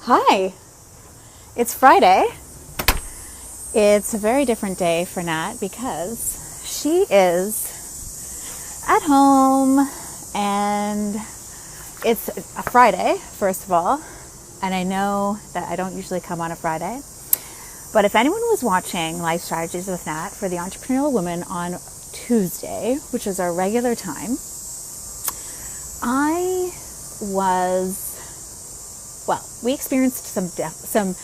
Hi, it's Friday. It's a very different day for Nat because she is at home and it's a Friday, first of all, and I know that I don't usually come on a Friday, but if anyone was watching Life Strategies with Nat for the Entrepreneurial Woman on Tuesday, which is our regular time, we experienced some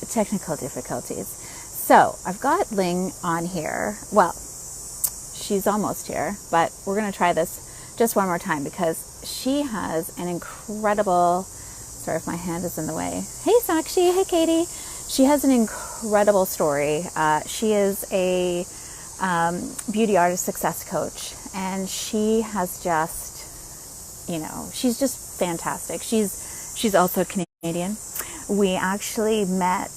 technical difficulties. So I've got Ling on here. Well, she's almost here, but we're going to try this just one more time because she has an incredible, sorry if my hand is in the way. Hey Sakshi, hey Katie. She has an incredible story. She is a beauty artist success coach, and she has just, she's just fantastic. She's also Canadian. We actually met,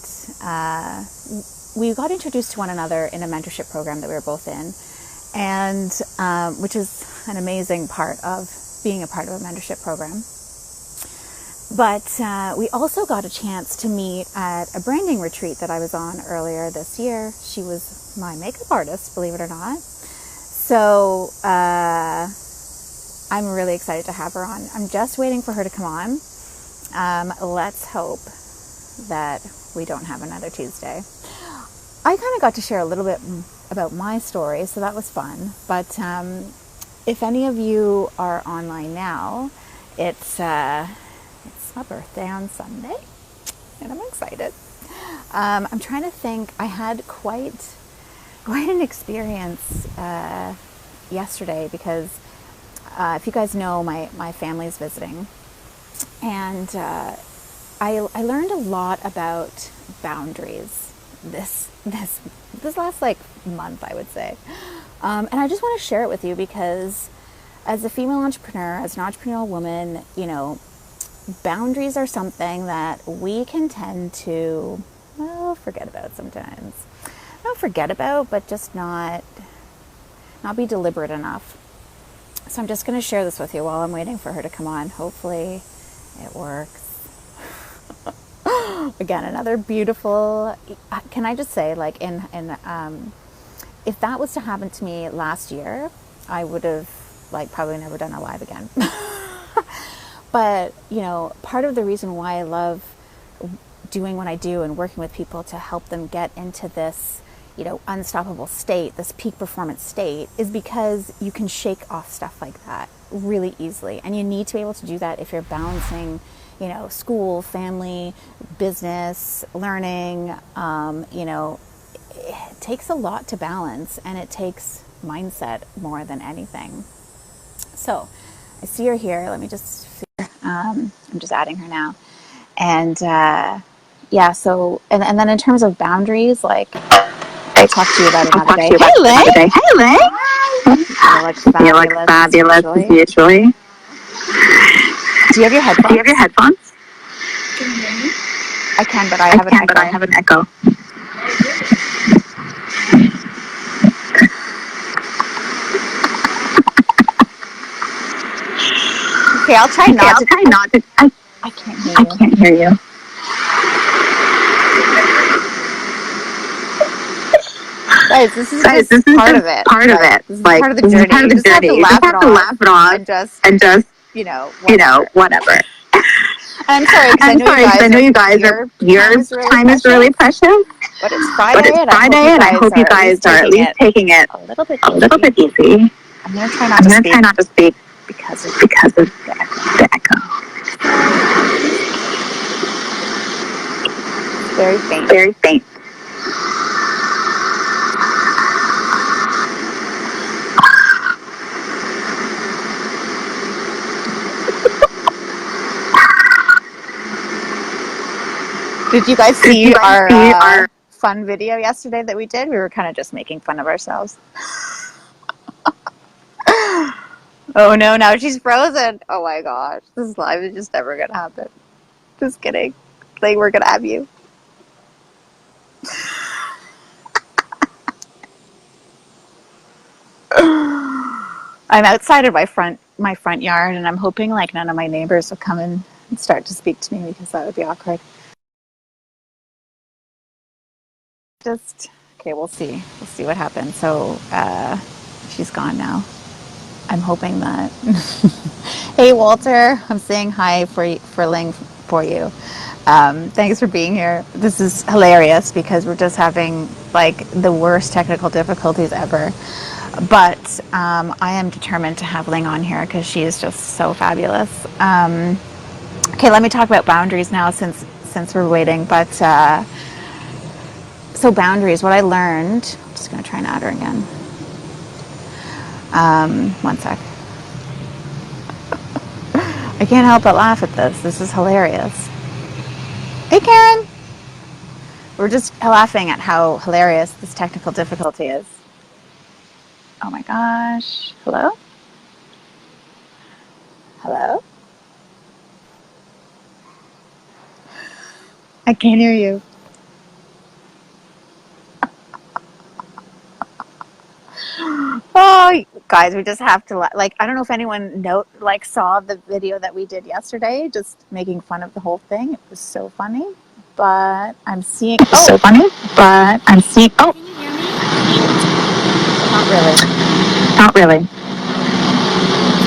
we got introduced to one another in a mentorship program that we were both in, and which is an amazing part of being a part of a mentorship program. But we also got a chance to meet at a branding retreat that I was on earlier this year. She was my makeup artist, believe it or not. So I'm really excited to have her on. I'm just waiting for her to come on. Let's hope that we don't have another Tuesday. I kind of got to share a little bit about my story, so that was fun. But if any of you are online now, it's my birthday on Sunday, and I'm excited. I'm trying to think. I had quite an experience yesterday because if you guys know, my family's visiting. And I learned a lot about boundaries this last month, I would say. And I just want to share it with you because as a female entrepreneur, as an entrepreneurial woman, boundaries are something that we can tend to, forget about sometimes. Not forget about, but just not be deliberate enough. So I'm just going to share this with you while I'm waiting for her to come on. Hopefully it works. Again, another beautiful, can I just say, if that was to happen to me last year, I would have probably never done a live again. But, part of the reason why I love doing what I do and working with people to help them get into this, unstoppable state, this peak performance state, is because you can shake off stuff like that really easily. And you need to be able to do that if you're balancing, school, family, business, learning. It takes a lot to balance, and it takes mindset more than anything. So I see her here. Let me just see her. I'm just adding her now. And so, and then in terms of boundaries, I'll talk to you about it another day. Hey, Lynn! Hey, Lynn! You look fabulous as usually. Do you have your headphones? Can you hear me? I can, but I have an echo. Okay, I'll try not to. I can't hear you. Guys, this is just part of it. This is part of the journey. You just have to laugh it off and just, whatever. I'm sorry, because I know you guys your time is really precious. But it's Friday, and I hope you guys are at least taking it a little bit easy. I'm going to try not to speak because of the echo. Very faint. Did you guys see our fun video yesterday that we did? We were kind of just making fun of ourselves. Oh no, now she's frozen. Oh my gosh, this live is just never gonna happen. Just kidding. We're gonna have you. I'm outside of my front yard, and I'm hoping none of my neighbors will come and start to speak to me because that would be awkward. Okay, we'll see. We'll see what happens. So she's gone now. I'm hoping that. Hey, Walter, I'm saying hi for Ling for you. Thanks for being here. This is hilarious because we're just having like the worst technical difficulties ever. But I am determined to have Ling on here because she is just so fabulous. Okay, let me talk about boundaries now since we're waiting. But so boundaries, what I learned. I'm just going to try and add her again. One sec. I can't help but laugh at this. This is hilarious. Hey, Karen. We're just laughing at how hilarious this technical difficulty is. Oh my gosh. Hello? Hello? I can't hear you. Oh, guys, we just have to like. I don't know if anyone saw the video that we did yesterday, just making fun of the whole thing. It was so funny, but I'm seeing. Oh, so funny, but I'm seeing. Oh, Can you hear me? not really. Not really. Can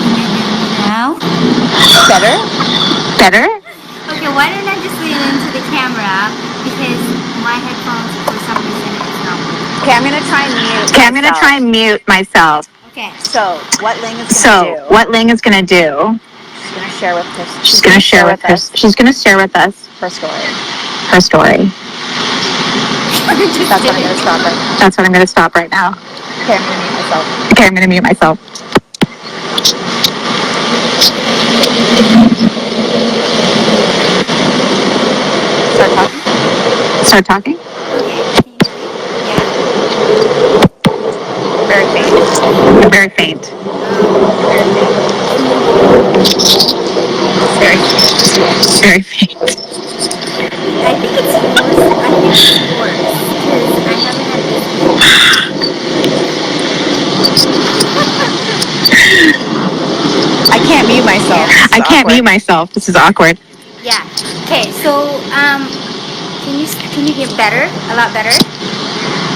you hear me now? Better. Better. Okay, why don't I just lean into the camera because my headphones, for some reason, it's not working. Okay, I'm gonna try and mute. Okay, I'm gonna try and mute myself. Okay. So, what Ling is gonna do? She's gonna share with us. She's gonna share with us. She's gonna share with us her story. Her story. That's what I'm gonna stop right now. That's what I'm gonna stop right now. Okay, I'm gonna mute myself. Okay, I'm gonna mute myself. Start talking. Start talking. Okay, can you hear me? Yeah? Very faint. Very faint. Very faint. Can you hear me? Very faint. Very faint. I think it's worse. I think it's worse because I haven't had this before. I can't mute myself. Yeah. I can't mute myself. This is awkward. Yeah. Okay, so can you hear better? A lot better?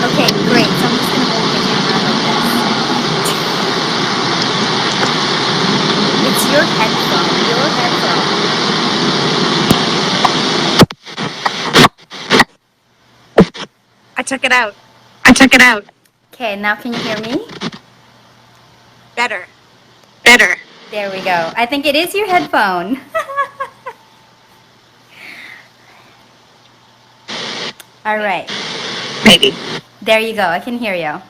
Okay, great. So I'm just gonna hold the camera like this. It's your headphone. Your headphone. I took it out. I took it out. Okay, now can you hear me? Better. Better. There we go. I think it is your headphone. All right. Maybe. There you go. I can hear you.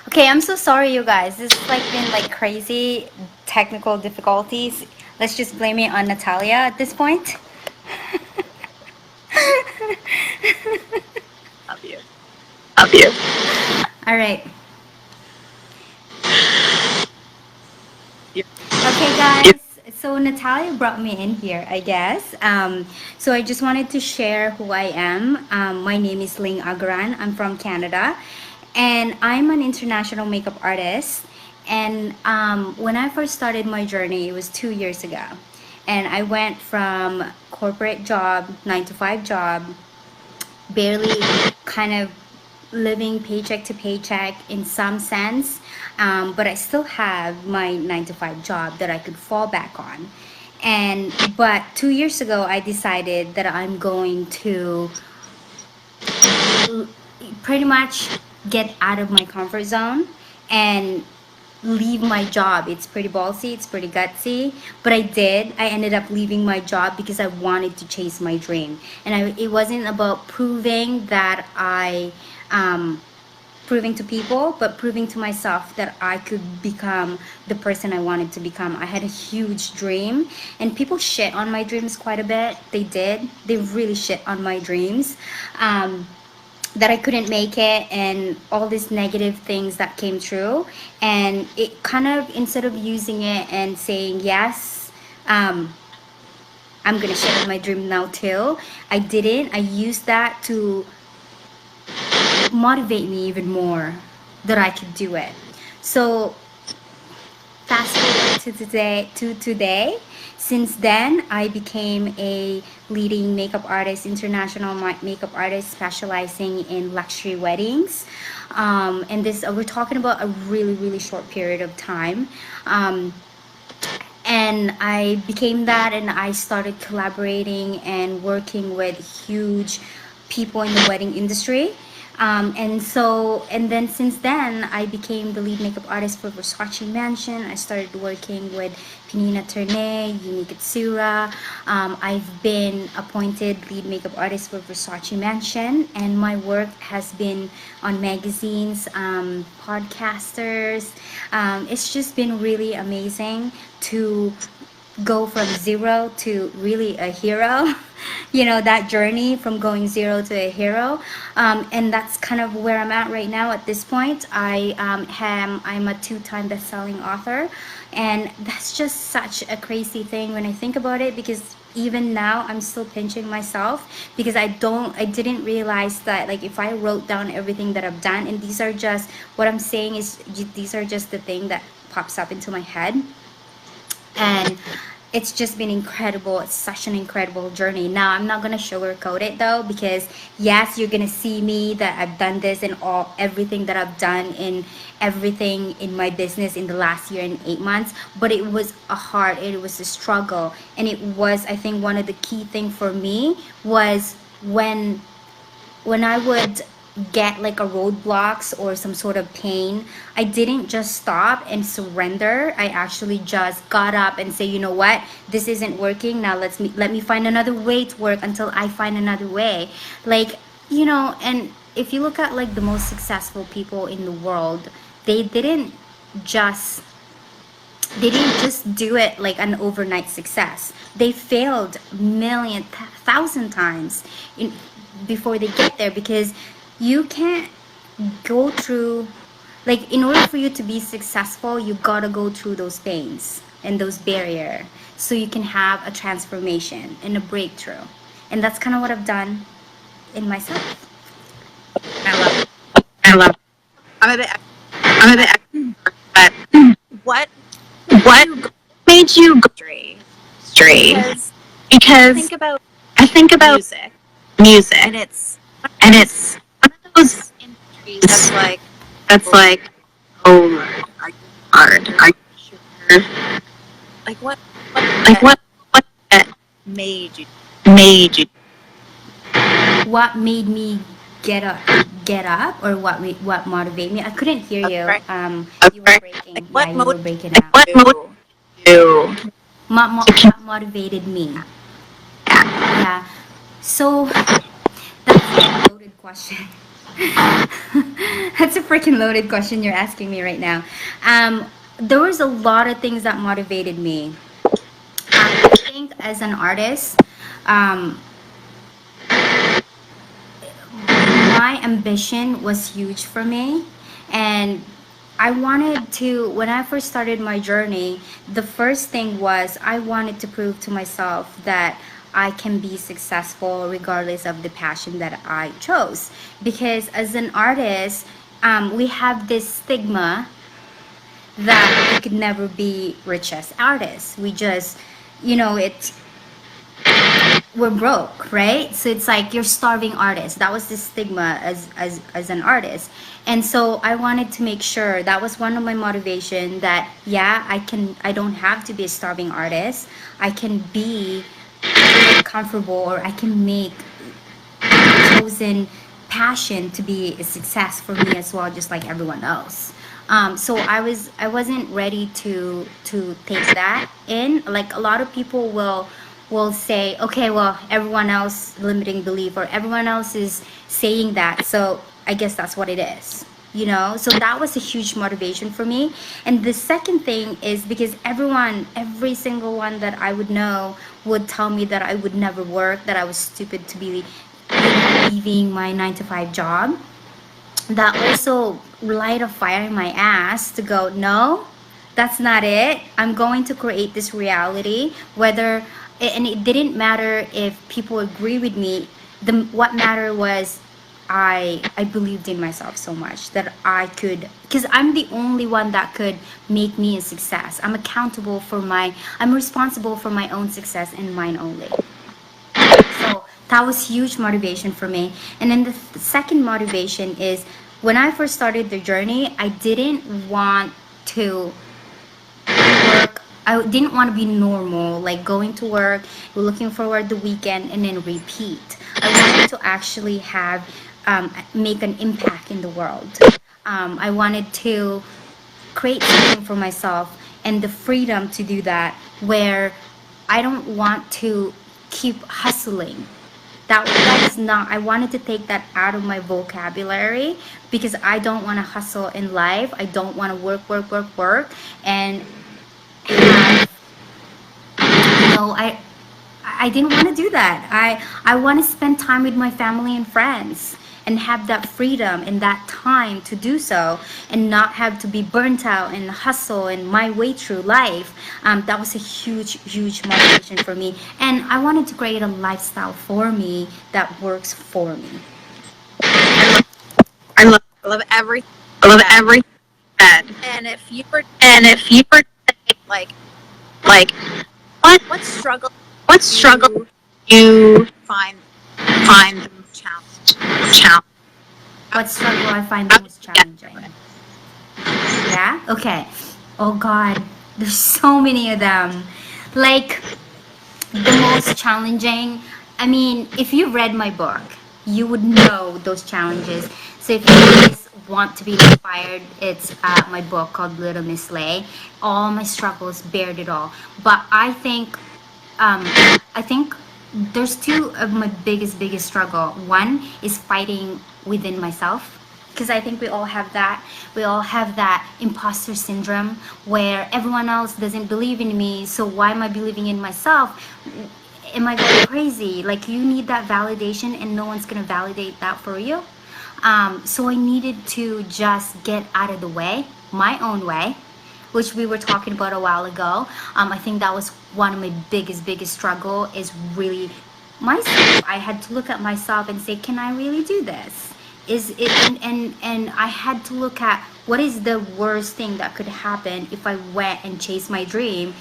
Okay, I'm so sorry, you guys. This has been like crazy technical difficulties. Let's just blame it on Natalia at this point. Love you. Love you. All right. Okay, guys. So Natalia brought me in here, I guess. So I just wanted to share who I am. My name is Ling Agaran. I'm from Canada, and I'm an international makeup artist. And when I first started my journey, it was 2 years ago, and I went from corporate job, 9 to 5 job, barely kind of living paycheck to paycheck in some sense, but I still have my 9 to 5 job that I could fall back on. But 2 years ago, I decided that I'm going to pretty much get out of my comfort zone and leave my job. It's pretty ballsy, it's pretty gutsy, but I did. I ended up leaving my job because I wanted to chase my dream. And it wasn't about proving that proving to people, but proving to myself that I could become the person I wanted to become. I had a huge dream, and people shit on my dreams quite a bit. They did. They really shit on my dreams. That I couldn't make it, and all these negative things that came true. And it kind of, instead of using it and saying, yes, I'm gonna share my dream now too, I didn't. I used that to motivate me even more that I could do it. So fast forward to today. Since then, I became a leading makeup artist, international makeup artist specializing in luxury weddings. And this we're talking about a really, really short period of time. Um, and I became that, and I started collaborating and working with huge people in the wedding industry. And then since then, I became the lead makeup artist for Versace Mansion. I started working with Pinina Ternay, Yumi Katsura. I've been appointed lead makeup artist for Versace Mansion, and my work has been on magazines, podcasters. It's just been really amazing to go from zero to really a hero. That journey from going zero to a hero. And that's kind of where I'm at right now. At this point, I'm a two-time best-selling author, and that's just such a crazy thing when I think about it, because even now I'm still pinching myself, because I didn't realize that, like, if I wrote down everything that I've done, and these are just what I'm saying is, these are just the thing that pops up into my head. And it's just been incredible. It's such an incredible journey. Now, I'm not gonna sugarcoat it though, because yes, you're gonna see me that I've done this, and everything that I've done in everything in my business in the last year and 8 months. But it was a struggle, and it was, I think, one of the key thing for me was when I would get like a roadblocks or some sort of pain, I didn't just stop and surrender. I actually just got up and say, you know what, this isn't working. Now let me find another way to work until I find another way. Like, and if you look at like the most successful people in the world, they didn't just they didn't just do it like an overnight success. They failed million, thousand times before they get there, because you can't go through, like, in order for you to be successful, you gotta go through those pains and those barriers, so you can have a transformation and a breakthrough. And that's kind of what I've done in myself. I love it. I love it. I'm a bit, I'm a bit, but what What you go made you go straight? straight? Because I Because think about I think about music, music, and it's and it's one of those that's industries like, that's oh, like, oh, oh, are you hard. sure? Are you sure? Like what Like that what that made you? made you? What made me get up, or what motivated me? I couldn't hear you. Right? You were Okay. Like breaking. Yeah, what you were breaking Like out. what motivates motivated you to keep? What motivated me? Yeah. So that's a loaded question. That's a freaking loaded question you're asking me right now. There was a lot of things that motivated me. I think as an artist, um, my ambition was huge for me, and I wanted to, when I first started my journey, the first thing was I wanted to prove to myself that I can be successful regardless of the passion that I chose. Because as an artist, we have this stigma that we could never be rich as artists. We just, it's we're broke, right? So it's like you're starving artist. That was the stigma as an artist. And so I wanted to make sure, that was one of my motivation, that yeah, I don't have to be a starving artist. I can be comfortable, or I can make chosen passion to be a success for me as well, just like everyone else. So I wasn't ready to take that in. Like, a lot of people will say, okay, well, everyone else limiting belief, or everyone else is saying that, so I guess that's what it is. So that was a huge motivation for me. And the second thing is because every single one that I would know would tell me that I would never work, that I was stupid to be leaving my 9 to 5 job. That also light a fire in my ass to go, no, that's not it. I'm going to create this reality, and it didn't matter if people agree with me. What mattered was I believed in myself so much that I could, because I'm the only one that could make me a success. I'm responsible for my own success and mine only. So that was huge motivation for me. And then the second motivation is when I first started the journey, I didn't want to work. I didn't want to be normal, like going to work, looking forward the weekend, and then repeat. I wanted to actually have make an impact in the world. I wanted to create something for myself and the freedom to do that, where I don't want to keep hustling. That is not, I wanted to take that out of my vocabulary, because I don't want to hustle in life. I don't want to work and have, I didn't want to do that. I want to spend time with my family and friends and have that freedom and that time to do so, and not have to be burnt out and hustle and my way through life. That was a huge motivation for me, and I wanted to create a lifestyle for me that works for me. I love, I love everything. I love That. everything said. And if you were And if you were like, like, what struggle what struggle you find find the challenge? What struggle I find the most challenging? Yeah? Okay. Oh God, there's so many of them. Like, the most challenging, I mean, if you read my book, you would know those challenges. So if you guys want to be inspired, it's my book called Little Miss Lay. All my struggles bared it all. But I think there's two of my biggest struggle. One is fighting within myself, because I think we all have that. We all have that imposter syndrome where everyone else doesn't believe in me, so why am I believing in myself? Am I going crazy? Like, you need that validation and no one's gonna validate that for you. So I needed to just get out of the way, my own way, which we were talking about a while ago. I think that was one of my biggest struggle, is really myself. I had to look at myself and say, can I really do this? Is it, and I had to look at what is the worst thing that could happen if I went and chased my dream.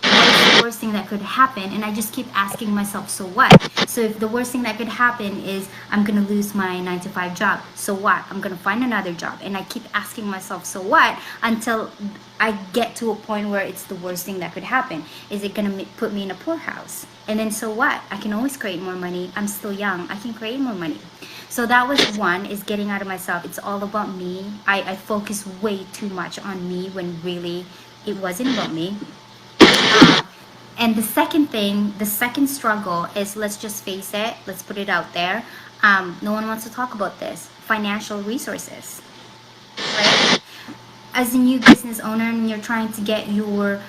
What is the worst thing that could happen? And I just keep asking myself, so what? So if the worst thing that could happen is I'm gonna lose my 9 to 5 job, so what? I'm gonna find another job. And I keep asking myself, so what? Until I get to a point where it's the worst thing that could happen. Is it gonna put me in a poorhouse? And then so what? I can always create more money. I'm still young. I can create more money. So that was one, is getting out of myself. It's all about me. I focus way too much on me when really it wasn't about me. And the second struggle is, let's just face it, let's put it out there. No one wants to talk about this. Financial resources, right? As a new business owner, and you're trying to get your,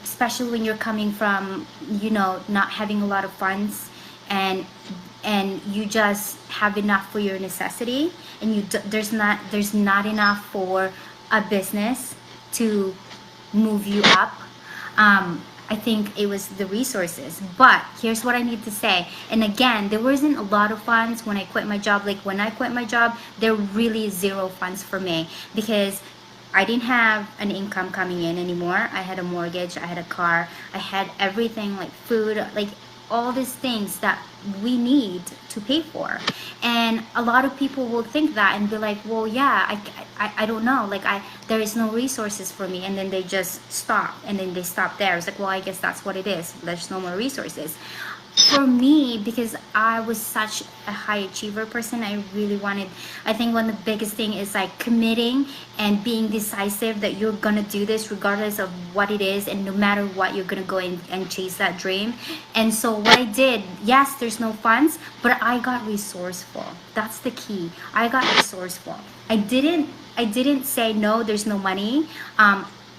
especially when you're coming from, not having a lot of funds, and you just have enough for your necessity, and there's not enough for a business to move you up. I think it was the resources. But here's what I need to say. And again, there wasn't a lot of funds when I quit my job. Like, when I quit my job, there really zero funds for me, because I didn't have an income coming in anymore. I had a mortgage, I had a car, I had everything, like food, like all these things that we need to pay for. And a lot of people will think that and be like, well, yeah, I don't know, like there is no resources for me, and then they just stop, and then they stop there. It's like, well, I guess that's what it is, there's no more resources. For me, because I was such a high achiever person, I think one of the biggest thing is like committing and being decisive that you're gonna do this regardless of what it is, and no matter what, you're gonna go and chase that dream. And so what I did, yes, there's no funds, but I got resourceful. That's the key. I got resourceful. I didn't say no, there's no money.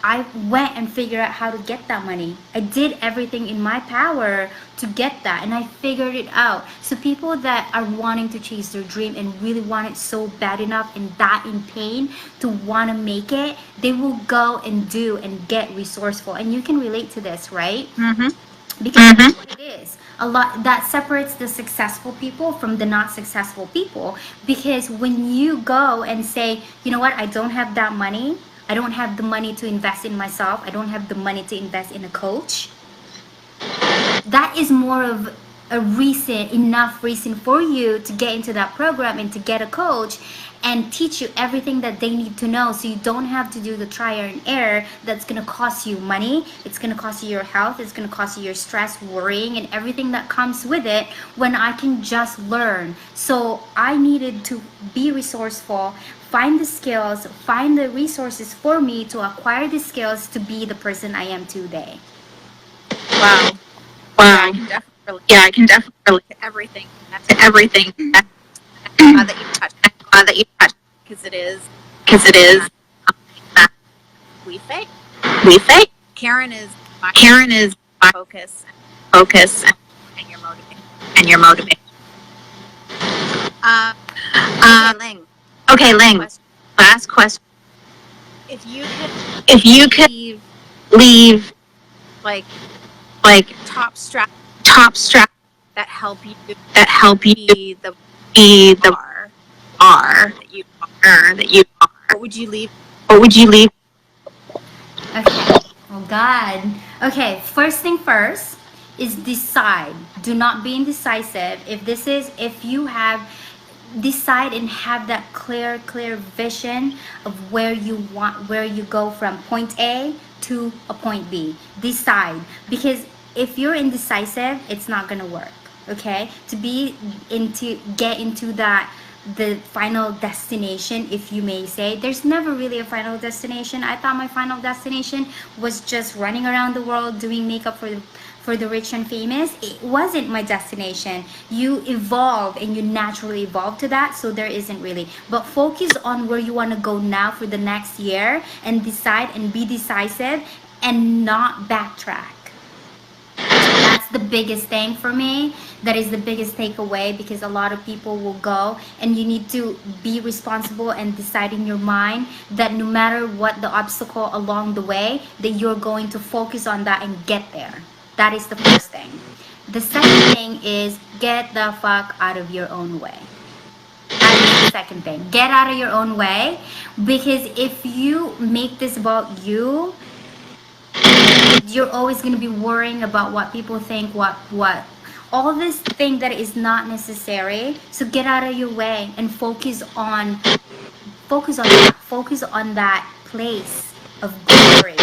I went and figured out how to get that money. I did everything in my power to get that, and I figured it out. So people that are wanting to chase their dream and really want it so bad enough and that in pain to want to make it, they will go and do and get resourceful. And you can relate to this, right? Mm-hmm. because that's what it is. A lot that separates the successful people from the not successful people, because when you go and say, you know what, I don't have that money, I don't have the money to invest in myself, I don't have the money to invest in a coach, that is more of a reason, enough reason for you to get into that program and to get a coach and teach you everything that they need to know, so you don't have to do the trial and error that's going to cost you money, it's going to cost you your health, it's going to cost you your stress, worrying, and everything that comes with it, when I can just learn. So I needed to be resourceful, find the skills, find the resources for me to acquire the skills to be the person I am today. Wow. Wow. Yeah, I can definitely relate To everything. That's to everything that, that you touched, that you touched, because it is because it is something that we fake. we think. Karen is my Karen is my focus focus and your motivation. and your motivation. Okay, Ling. Okay, Ling, Question. last question. If you could If you could leave like like top strap top strap that help you that help you be the be the bar are that you are, that you are, what would you leave? or would you leave? Okay. Oh God. Okay. First thing first is decide. Do not be indecisive. If you have, decide and have that clear vision of where you go from point A to a point B. Decide, because if you're indecisive, it's not gonna work. Okay. To be into get into that, the final destination, if you may say, there's never really a final destination. I thought my final destination was just running around the world doing makeup for the rich and famous. It wasn't my destination. You evolve and you naturally evolve to that, so there isn't really. But focus on where you want to go now for the next year, and decide and be decisive and not backtrack. That's the biggest thing for me. That is the biggest takeaway, because a lot of people will go, and you need to be responsible and decide in your mind that no matter what the obstacle along the way, that you're going to focus on that and get there. That is the first thing. The second thing is get the fuck out of your own way. That is the second thing. Get out of your own way, because if you make this about you, you're always going to be worrying about what people think, what all this thing that is not necessary. So get out of your way and focus on that place of glory.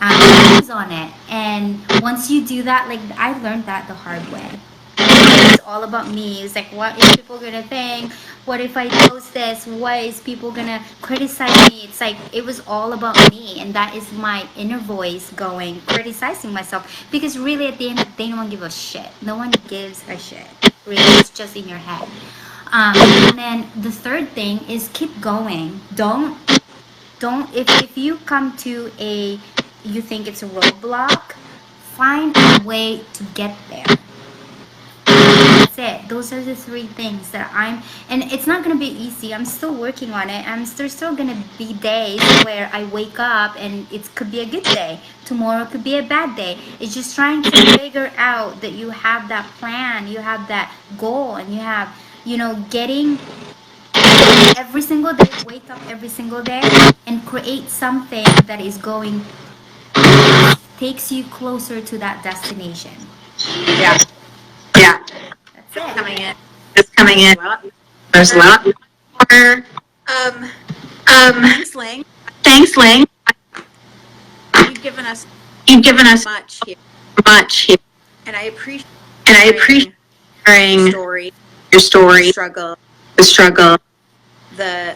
Focus on it. And once you do that, like I learned that the hard way. It's all about me. It's like, what is people gonna think? What if I post this? What is people gonna criticize me? It's like it was all about me, and that is my inner voice going criticizing myself, because really at the end of the day, no one gives a shit. No one gives a shit. Really, it's just in your head. And then the third thing is keep going. Don't if you come to a, you think it's a roadblock, find a way to get there. That's it. Those are the three things that and it's not going to be easy. I'm still working on it. There's still going to be days where I wake up and it could be a good day. Tomorrow could be a bad day. It's just trying to figure out that you have that plan, you have that goal, and you have, getting every single day, wake up every single day and create something that is going, takes you closer to that destination. Yeah, yeah. That's it. Coming in. Just coming in. There's a lot more. Um, thanks, Ling. Thanks, Ling. You've given us You've given us much here, much here, and I appreciate sharing story, your story, the struggle, the struggle, the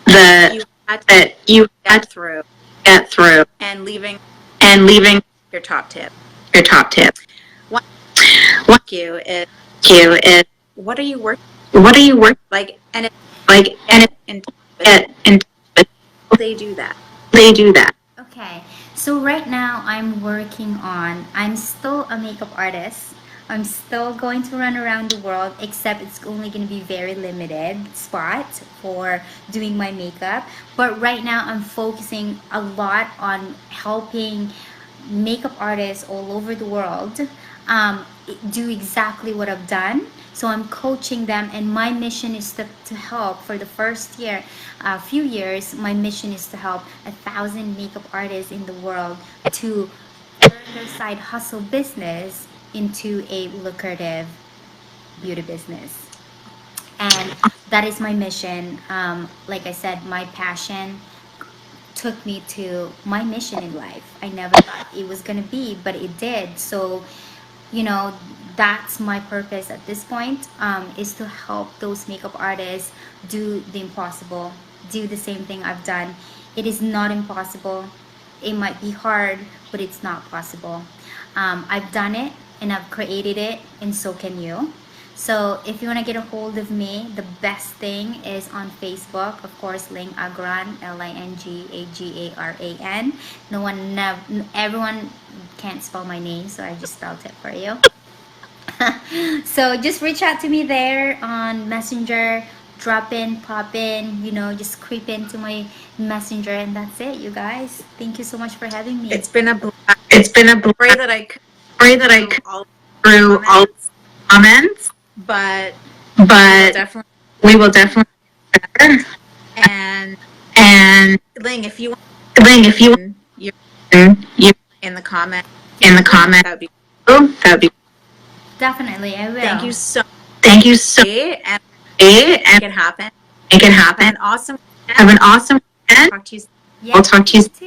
the you had to that you had get through, to get through, and leaving and leaving your top tip. your top tip. What What you is you is what are you working what are you working like, and it like, and and they do that. they do that. Okay, so right now I'm still a makeup artist. I'm still going to run around the world, except it's only going to be very limited spot for doing my makeup. But right now I'm focusing a lot on helping makeup artists all over the world do exactly what I've done. So I'm coaching them, and my mission is to help for the first year, few years. My mission is to help 1,000 makeup artists in the world to turn their side hustle business into a lucrative beauty business. And that is my mission. Like I said, my passion took me to my mission in life. I never thought it was gonna be, but it did. So, you know, that's my purpose at this point, is to help those makeup artists do the impossible, do the same thing I've done. It is not impossible. It might be hard, but it's not possible. I've done it and I've created it, and so can you. So if you want to get a hold of me, the best thing is on Facebook, of course, Ling Agaran, Lingagaran. Everyone can't spell my name, so I just spelled it for you. So just reach out to me there on Messenger, drop in, pop in, just creep into my Messenger, and that's it, you guys. Thank you so much for having me. It's been a blast. It's been a Pray that I could pray that I through could all through all comments, comments, but we will but definitely. we will definitely better. And And Ling, if you want Ling, if you you you in the comment, in the comment, that would be. that'd be. Definitely, I will. Thank you so Thank you so much, and and make it happen. make it Have happen. an awesome Have an awesome weekend. talk to you soon. Yeah, I'll talk to you too.